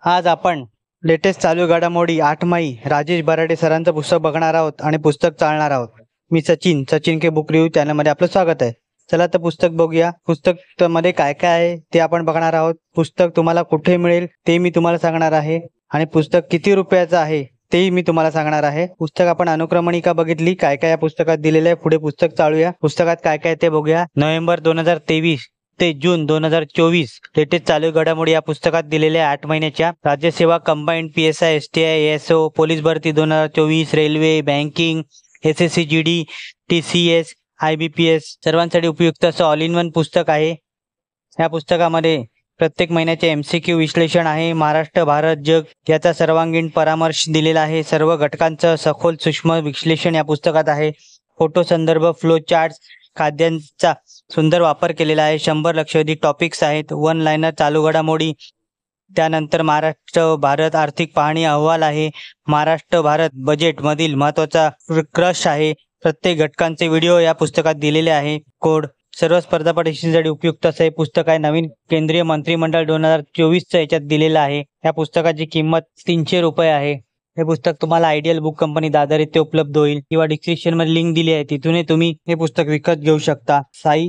आज आपण लेटेस्ट चालू घडामोडी 8 मई राजेश बराटे सरांचं पुस्तक बघणार आहोत आणि पुस्तक चालणार आहोत। मी सचिन के बुक रिव्ह्यू चॅनलमध्ये आपलं स्वागत आहे। चला तर पुस्तक बघूया। पुस्तक मध्ये काय काय आहे ते आपण बघणार आहोत। पुस्तक तुम्हाला कुठे मिळेल ते मी तुम्हाला सांगणार आहे आणि पुस्तक किती रुपयाचं आहे तेही मी तुम्हाला सांगणार आहे। पुस्तक आपण अनुक्रमणिका बघितली, काय काय या पुस्तकात दिलेलं आहे। पुढे पुस्तक चालूया। पुस्तकात काय काय ते बघूया। नोव्हेंबर 2023 ते जून 2024 लेटेस्ट चालू घडामोडी या पुस्तकात दिलेल्या 8 महिन्याच्या Rajyaseva combined PSI STI ASO police भरती 2024 railway banking SSC GD TCS IBPS सर्वांसाठी उपयुक्त असं ऑल इन वन पुस्तक आहे। या पुस्तकामध्ये प्रत्येक महिन्याचे MCQ विश्लेषण आहे। महाराष्ट्र भारत जग याचा सर्वांगीण परामर्श दिलेला आहे। सर्व घटकांचं सखोल सूक्ष्म विश्लेषण या पुस्तकात आहे। फोटो संदर्भ फ्लो चार्ट्स खाद्यांचा सुंदर वापर केलेला आहे। 100 लक्षवेधी टॉपिक्स आहेत। वन लाइनर चालू घडामोडी, त्यानंतर महाराष्ट्र भारत आर्थिक पाहणी अहवाल आहे। महाराष्ट्र भारत बजेट मधील महत्त्वाचा क्रश आहे। प्रत्येक घटकांचे व्हिडिओ या पुस्तकात दिलेले आहे। कोड सर्व स्पर्धा परीक्षेसाठी उपयुक्त असे पुस्तक आहे। नवीन केंद्रीय मंत्रिमंडळ 2024 याच्यात दिलेलं आहे। या पुस्तकाची किंमत 300 रुपये आहे। हे पुस्तक तुम्हाला आयडियल बुक कंपनी दादर येथे उपलब्ध होईल किंवा डिस्क्रिप्शन मध्ये लिंक दिली आहे, तिथूनही तुम्ही हे पुस्तक विकत घेऊ शकता। साई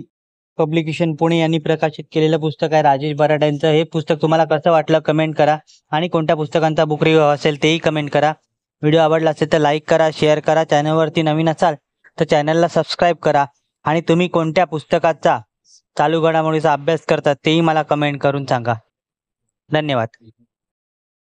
पब्लिकेशन पुणे यांनी प्रकाशित केलेलं पुस्तक आहे राजेश बराटे यांचं। हे पुस्तक तुम्हाला कसं वाटलं कमेंट करा आणि कोणत्या पुस्तकांचा बुक रिव्ह्यू असेल तेही कमेंट करा। व्हिडिओ आवडला असेल तर लाईक करा, शेअर करा। चॅनलवरती नवीन असाल तर चॅनलला सबस्क्राईब करा आणि तुम्ही कोणत्या पुस्तकाचा चालू घडामोडीचा अभ्यास करता तेही मला कमेंट करून सांगा। धन्यवाद।